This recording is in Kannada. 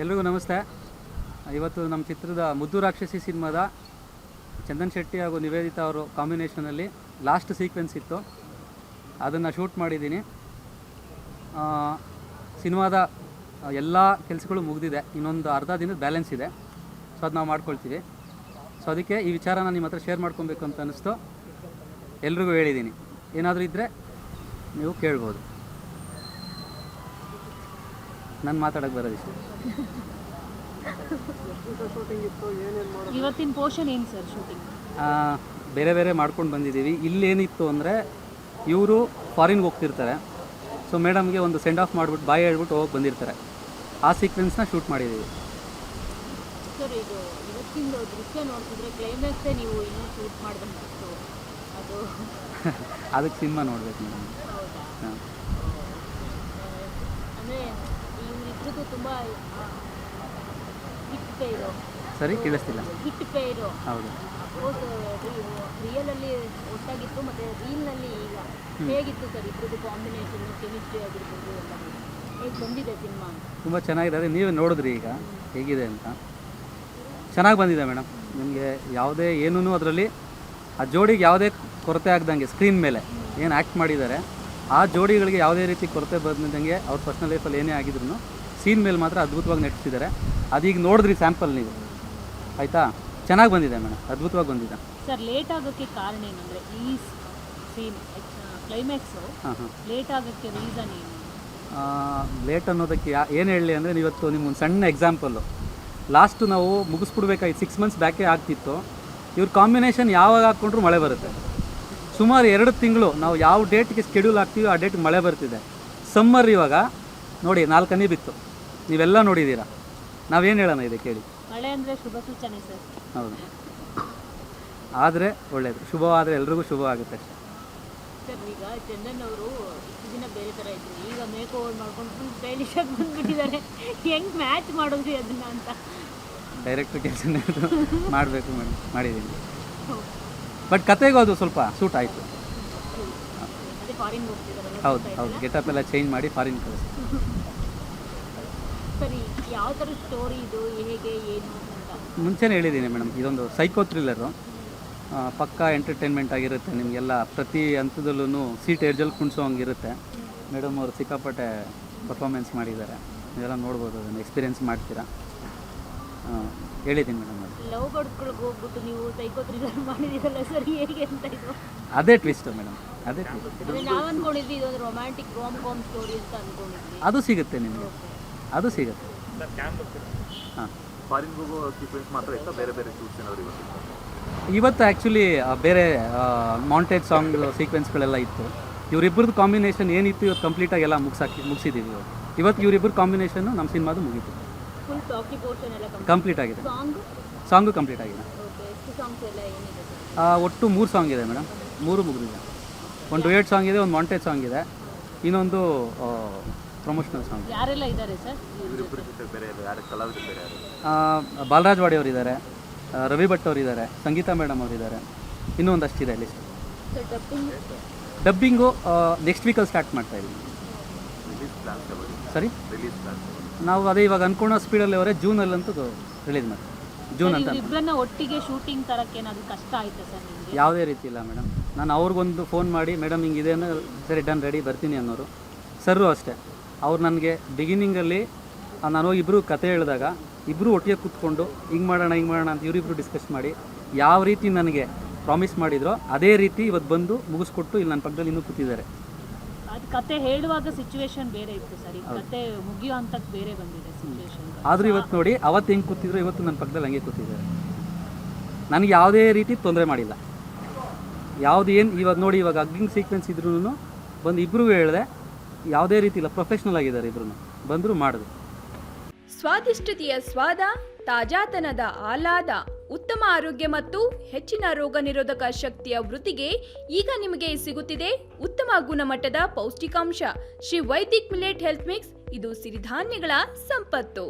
ಎಲ್ರಿಗೂ ನಮಸ್ತೆ. ಇವತ್ತು ನಮ್ಮ ಚಿತ್ರದ ಮುದ್ದು ರಾಕ್ಷಸಿ ಸಿನಿಮಾದ ಚಂದನ್ ಶೆಟ್ಟಿ ಹಾಗೂ ನಿವೇದಿತಾ ಅವರು ಕಾಂಬಿನೇಷನಲ್ಲಿ ಲಾಸ್ಟ್ ಸೀಕ್ವೆನ್ಸ್ ಇತ್ತು, ಅದನ್ನು ಶೂಟ್ ಮಾಡಿದ್ದೀನಿ. ಸಿನಿಮಾದ ಎಲ್ಲ ಕೆಲಸಗಳು ಮುಗಿದಿದೆ, ಇನ್ನೊಂದು ಅರ್ಧ ದಿನದ ಬ್ಯಾಲೆನ್ಸ್ ಇದೆ. ಸೊ ಅದು ನಾವು ಮಾಡ್ಕೊಳ್ತೀವಿ. ಸೊ ಅದಕ್ಕೆ ಈ ವಿಚಾರನ ನಿಮ್ಮ ಹತ್ರ ಶೇರ್ ಮಾಡ್ಕೊಬೇಕು ಅಂತ ಅನ್ನಿಸ್ತು, ಎಲ್ರಿಗೂ ಹೇಳಿದ್ದೀನಿ. ಏನಾದರೂ ಇದ್ದರೆ ನೀವು ಕೇಳ್ಬೋದು. ನಾನು ಮಾತಾಡೋಕ್ಕೆ ಬರೋದಿಷ್ಟು. ಇವತ್ತಿನ ಪೋರ್ಷನ್ ಏನು ಸರ್ ಶೂಟಿಂಗ್? ಬೇರೆ ಬೇರೆ ಮಾಡ್ಕೊಂಡು ಬಂದಿದ್ದೀವಿ. ಇಲ್ಲೇನಿತ್ತು ಅಂದರೆ ಇವರು ಫಾರಿನ್ಗೆ ಹೋಗ್ತಿರ್ತಾರೆ. ಸೊ ಮೇಡಮ್ಗೆ ಒಂದು ಸೆಂಡ್ ಆಫ್ ಮಾಡಿಬಿಟ್ಟು ಬಾಯ್ ಹೇಳ್ಬಿಟ್ಟು ಹೋಗಿ ಬಂದಿರ್ತಾರೆ. ಆ ಸೀಕ್ವೆನ್ಸ್ನ ಶೂಟ್ ಮಾಡಿದ್ದೀವಿ. ಸರ್ ಇದು ಇವತ್ತಿನ ದೃಶ್ಯ ನೋಡ್ತಿದ್ರೆ ಕ್ಲೈಮ್ಯಾಕ್ಸೇ ನೀವು ಇನ್ನೂ ಶೂಟ್ ಮಾಡಿದಂಗಿತ್ತು ಅದು. ಅದಕ್ಕೆ ಸಿನಿಮಾ ನೋಡಬೇಕು ಮೇಡಮ್. ಹೌದಾ? ಹಾಂ, ಅಂದರೆ ಇವರಿಬ್ಬರದ್ದು ತುಂಬ ಹಿಟ್ ಪೇರು. ಸರಿ, ಕೇಳಿಸ್ತಿಲ್ಲ. ಹಿಟ್ ಪೇರು. ಹೌದು. ಅಫ್ಕೋರ್ಸ್ ರಿಯಲಲ್ಲಿ ಒಟ್ಟಾಗಿತ್ತು ಮತ್ತು ರೀಲ್ನಲ್ಲಿ ಈಗ ಹೇಗಿತ್ತು ಸರ್ ಇಬ್ಬರದ್ದು ಕಾಂಬಿನೇಷನ್ನು, ಕೆಮಿಸ್ಟ್ರಿ ಆಗಿರ್ಬೋದು ಎಲ್ಲ ಹೇಗೆ ಬಂದಿದೆ ಸಿನಿಮಾ? ತುಂಬ ಚೆನ್ನಾಗಿದೆ. ಅದೇ ನೀವೇ ನೋಡಿದ್ರಿ ಈಗ ಹೇಗಿದೆ ಅಂತ. ಚೆನ್ನಾಗಿ ಬಂದಿದೆ ಮೇಡಮ್. ನಿಮಗೆ ಯಾವುದೇ ಏನೂ ಅದರಲ್ಲಿ ಆ ಜೋಡಿಗೆ ಯಾವುದೇ ಕೊರತೆ ಆಗದಂಗೆ ಸ್ಕ್ರೀನ್ ಮೇಲೆ ಏನು ಆ್ಯಕ್ಟ್ ಮಾಡಿದ್ದಾರೆ ಆ ಜೋಡಿಗಳಿಗೆ ಯಾವುದೇ ರೀತಿ ಕೊರತೆ ಬಂದಂಗೆ ಅವ್ರ ಪರ್ಸ್ನಲ್ ಲೈಫಲ್ಲಿ ಏನೇ ಆಗಿದ್ರು ಸೀನ್ ಮೇಲೆ ಮಾತ್ರ ಅದ್ಭುತವಾಗಿ ನಟಿಸಿದ್ದಾರೆ. ಅದೀಗ ನೋಡಿದ್ರಿ ಸ್ಯಾಂಪಲ್ ನೀವು, ಆಯಿತಾ? ಚೆನ್ನಾಗಿ ಬಂದಿದೆ ಮೇಡಮ್, ಅದ್ಭುತವಾಗಿ ಬಂದಿದೆ. ಸರ್ ಲೇಟ್ ಆಗೋಕ್ಕೆ ಕಾರಣ ಏನಂದರೆ ಈ ಸೀನ್ ಕ್ಲೈಮ್ಯಾಕ್ಸು ಲೇಟ್ ಆಗೋಕ್ಕೆ ರೀಸನ್ ಏನು? ಲೇಟ್ ಅನ್ನೋದಕ್ಕೆ ಏನು ಹೇಳಲಿ ಅಂದರೆ, ಇವತ್ತು ನಿಮ್ಗೊಂದು ಸಣ್ಣ ಎಕ್ಸಾಂಪಲ್ಲು. ಲಾಸ್ಟು ನಾವು ಮುಗಿಸ್ಬಿಡ್ಬೇಕಾಗಿತ್ತು, 6 months ಬ್ಯಾಕೇ ಆಗ್ತಿತ್ತು. ಇವ್ರ ಕಾಂಬಿನೇಷನ್ ಯಾವಾಗ ಹಾಕ್ಕೊಂಡ್ರೂ ಮಳೆ ಬರುತ್ತೆ. ಸುಮಾರು 2 ತಿಂಗಳು ನಾವು ಯಾವ ಡೇಟ್ಗೆ ಸ್ಕೆಡ್ಯೂಲ್ ಹಾಕ್ತೀವಿ ಆ ಡೇಟ್ಗೆ ಮಳೆ ಬರ್ತಿದೆ. ಸಮ್ಮರ್ ಇವಾಗ ನೋಡಿ 4 ಹನಿ ಬಿತ್ತು, ನೀವೆಲ್ಲ ನೋಡಿದ್ದೀರಾ. ನಾವೇನು ಹೇಳೋಣ ಇದೆ ಕೇಳಿ? ಮಳೆ ಅಂದರೆ ಶುಭ ಸೂಚನೆ ಸರ್. ಹೌದು, ಆದರೆ ಒಳ್ಳೆಯದು. ಶುಭವಾದರೆ ಎಲ್ರಿಗೂ ಶುಭ ಆಗುತ್ತೆ. ಸರ್ ಈಗ ಚಂದನ್ ಅವರು ಇಷ್ಟು ದಿನ ಬೇರೆ ಥರ ಇದ್ರು, ಈಗ ಮೇಕ್ ಓವರ್ ಮಾಡ್ಕೊಂಡು ಫುಲ್ ಸ್ಟೈಲಿಶಾಗಿ ಬಂದುಬಿಟ್ಟಿದ್ದಾರೆ. ಹೆಂಗೆ ಮ್ಯಾಚ್ ಮಾಡೋದು ಅದನ್ನು ಅಂತ ಡೈರೆಕ್ಟ್ರ್ ಕೆಲಸನೇ ಮಾಡಬೇಕು ಮೇಡಮ್, ಮಾಡಿದ್ದೀನಿ. ಬಟ್ ಕತೆಗೂ ಅದು ಸ್ವಲ್ಪ ಸೂಟ್ ಆಯಿತು. ಅದೇ ಫಾರಿನ್ ಹೋಗ್ತಿದ್ದಾರೆ. ಹೌದು ಹೌದು, ಗೆಟಪ್ ಎಲ್ಲ ಚೇಂಜ್ ಮಾಡಿ ಫಾರಿನ್ ಕಳಿಸಿ. ಸರಿ, ಯಾವ ಥರ ಸ್ಟೋರಿ ಇದು, ಹೇಗೆ ಏನು ಅಂತ ಮುಂಚೆನೇ ಹೇಳಿದ್ದೀನಿ ಮೇಡಮ್. ಇದೊಂದು ಸೈಕೋ ಥ್ರಿಲ್ಲರು, ಪಕ್ಕಾ ಎಂಟರ್ಟೈನ್ಮೆಂಟ್ ಆಗಿರುತ್ತೆ. ನಿಮಗೆಲ್ಲ ಪ್ರತಿ ಹಂತದಲ್ಲೂ ಸೀಟ್ ಎಡ್ಜಲ್ಲಿ ಕುಣಿಸೋ ಹಂಗಿರುತ್ತೆ. ಮೇಡಮ್ ಅವರು ಸಿಕ್ಕಾಪಟ್ಟೆ ಪರ್ಫಾರ್ಮೆನ್ಸ್ ಮಾಡಿದ್ದಾರೆ, ನೀವೆಲ್ಲ ನೋಡ್ಬೋದು, ಅದನ್ನು ಎಕ್ಸ್ಪೀರಿಯೆನ್ಸ್ ಮಾಡ್ತೀರಾ. ಹೇಳಿದ್ದೀನಿ ಮೇಡಮ್. ಅದು ಲವ್ ಬರ್ಡ್ಸ್ಗಳಿಗೆ ಹೋಗ್ಬಿಟ್ಟು ನೀವು ಸೈಕೋ ಥ್ರಿಲ್ಲರ್ ಮಾಡಿದ್ದೀರಲ್ಲ ಸರ್, ಹೇಗೆ ಅಂತ ಇದು? ಅದೇ ಟ್ವಿಸ್ಟ್ ಮೇಡಮ್, ಅದೇ ಟ್ವಿಸ್ಟ್. ಅದೇ ನಾವು ಅಂದ್ಕೊಂಡಿದ್ವಿ ಇದೊಂದು ರೊಮ್ಯಾಂಟಿಕ್ ರಾಮ್ ಕಾಮ್ ಸ್ಟೋರಿ ಅಂತ ಅಂದ್ಕೊಂಡಿದ್ವಿ. ಅದು ಸಿಗುತ್ತೆ ನಿಮಗೆ, ಅದು ಸಿಗುತ್ತೆ. ಹಾಂ, ಫಾರಿನ್ ಹೋಗೋ ಸೀಕ್ವೆನ್ಸ್ ಮಾತ್ರ ಇತ್ತು, ಬೇರೆ ಬೇರೆ ಶೂಟ್ಸ್ ಏನಾದರೂ ಇವತ್ತು ಆ್ಯಕ್ಚುಲಿ ಬೇರೆ ಮೌಂಟೇಜ್ ಸಾಂಗ್ ಸೀಕ್ವೆನ್ಸ್ಗಳೆಲ್ಲ ಇತ್ತು. ಇವರಿಬ್ಬರದ್ದು ಕಾಂಬಿನೇಷನ್ ಏನಿತ್ತು ಇವತ್ತು ಕಂಪ್ಲೀಟಾಗಿ ಎಲ್ಲ ಮುಗಿಸಿದ್ದೀವಿ. ಇವತ್ತು ಇವರಿಬ್ಬರು ಕಾಂಬಿನೇಷನ್ನು ನಮ್ಮ ಸಿನಿಮಾದು ಮುಗೀತು, ಫುಲ್ ಟಾಕಿ ಪೋರ್ಷನ್ ಎಲ್ಲ ಕಂಪ್ಲೀಟ್ ಆಗಿದೆ. ಸಾಂಗು ಕಂಪ್ಲೀಟ್ ಆಗಿದೆ. ಎಷ್ಟು ಸಾಂಗ್ಸ್ ಎಲ್ಲ ಏನಿದೆ ಸರ್? ಒಟ್ಟು 3 ಸಾಂಗ್ ಇದೆ ಮೇಡಮ್, 3 ಮುಗಿದಿದೆ. ಒಂದು ಡುಯೆಟ್ ಸಾಂಗ್ ಇದೆ, ಒಂದು ಮೌಂಟೇಜ್ ಸಾಂಗ್ ಇದೆ, ಇನ್ನೊಂದು ಪ್ರಮೋಷನಲ್ ಸಾಂಗ್. ಯಾರೆಲ್ಲ ಇದ್ದಾರೆ ಸರ್? ಬೇರೆ ಯಾರು ಕಲಾವಿದರು ಬೇರೆ ಯಾರು? ಬಾಲರಾಜ್ ವಾಡಿ ಅವರಿದ್ದಾರೆ, ರವಿ ಭಟ್ ಅವರಿದ್ದಾರೆ, ಸಂಗೀತಾ ಮೇಡಮ್ ಅವರಿದ್ದಾರೆ, ಇನ್ನೂ ಒಂದಷ್ಟಿದೆ ಲಿಸ್ಟ್. ಸರ್ ಡಬ್ಬಿಂಗು ನೆಕ್ಸ್ಟ್ ವೀಕಲ್ಲಿ ಸ್ಟಾರ್ಟ್ ಮಾಡ್ತಾ ಇದ್ದೀವಿ. ರಿಲೀಸ್ ಪ್ಲಾನ್ ಸರಿ, ರಿಲೀಸ್ ಪ್ಲಾನ್ ನಾವು ಅದೇ ಇವಾಗ ಅನ್ಕೊಳ್ಳೋ ಸ್ಪೀಡಲ್ಲಿ ಅವರೇ ಜೂನಲ್ಲಂತೂ ರಿಲೀಸ್ ಮಾಡಿ. ಜೂನ್ ಅಂತ ಇಬ್ಬರನ್ನ ಒಟ್ಟಿಗೆ ಶೂಟಿಂಗ್ ತರಕ್ಕೆ ಏನಾದರೂ ಕಷ್ಟ ಆಯ್ತಾ ಸರ್ ನಿಮಗೆ? ಯಾವುದೇ ರೀತಿ ಇಲ್ಲ ಮೇಡಮ್. ನಾನು ಅವ್ರಿಗೊಂದು ಫೋನ್ ಮಾಡಿ, ಮೇಡಮ್ ಹಿಂಗಿದೆ ಅನ್ನೋ, ಸರಿ ಡನ್ ರೆಡಿ ಬರ್ತೀನಿ ಅನ್ನೋರು. ಸರ್ರು ಅಷ್ಟೇ, ಅವ್ರು ನನಗೆ ಬಿಗಿನಿಂಗಲ್ಲಿ ನಾನು ಹೋಗಿ ಇಬ್ಬರು ಕತೆ ಹೇಳಿದಾಗ ಇಬ್ಬರು ಒಟ್ಟಿಗೆ ಕೂತ್ಕೊಂಡು ಹಿಂಗೆ ಮಾಡೋಣ ಅಂತ ಇವರಿಬ್ಬರು ಡಿಸ್ಕಸ್ ಮಾಡಿ ಯಾವ ರೀತಿ ನನಗೆ ಪ್ರಾಮಿಸ್ ಮಾಡಿದ್ರೋ ಅದೇ ರೀತಿ ಇವತ್ತು ಬಂದು ಮುಗಿಸ್ಕೊಟ್ಟು ಇಲ್ಲಿ ನನ್ನ ಪಕ್ಕದಲ್ಲಿ ಇನ್ನೂ ಕೂತಿದ್ದಾರೆ. ಅದು ಕತೆ ಹೇಳುವಾಗ ಸಿಚುವೇಶನ್ ಬೇರೆ ಇತ್ತು ಸರ್, ಕತೆ ಮುಗಿಯೋ ಅಂತಕ್ಕೆ ಬೇರೆ ಬಂದಿದೆ ಸಿಚುವೇಶನ್. ಆದರೂ ಇವತ್ತು ನೋಡಿ, ಅವತ್ತು ಹೆಂಗೆ ಕೂತಿದ್ರು ಇವತ್ತು ನನ್ನ ಪಕ್ಕದಲ್ಲಿ ಹಂಗೆ ಕೂತಿದ್ದಾರೆ. ನನಗೆ ಯಾವುದೇ ರೀತಿ ತೊಂದರೆ ಮಾಡಿಲ್ಲ. ಇವಾಗ ನೋಡಿ, ಇವಾಗ ಅಗ್ಗಿಂಗ್ ಸೀಕ್ವೆನ್ಸ್ ಇದ್ರೂ ಬಂದು ಇಬ್ಬರಿಗೂ ಹೇಳಿದೆ, ಯಾವುದೇ ರೀತಿ ಇಲ್ಲ, ಪ್ರೊಫೆಷ್ನಲ್ ಆಗಿದ್ದಾರೆ ಇಬ್ಬರು, ಬಂದರೂ ಮಾಡಿದ್ರು. ಸ್ವಾದಿಷ್ಟತೆಯ ಸ್ವಾದ, ತಾಜಾತನದ ಆಹ್ಲಾದ, ಉತ್ತಮ ಆರೋಗ್ಯ ಮತ್ತು ಹೆಚ್ಚಿನ ರೋಗ ನಿರೋಧಕ ಶಕ್ತಿಯ ವೃದ್ಧಿಗೆ ಈಗ ನಿಮಗೆ ಸಿಗುತ್ತಿದೆ ಉತ್ತಮ ಗುಣಮಟ್ಟದ ಪೌಷ್ಟಿಕಾಂಶ Shri Vaidik millet health mix. ಇದು ಸಿರಿಧಾನ್ಯಗಳ ಸಂಪತ್ತು.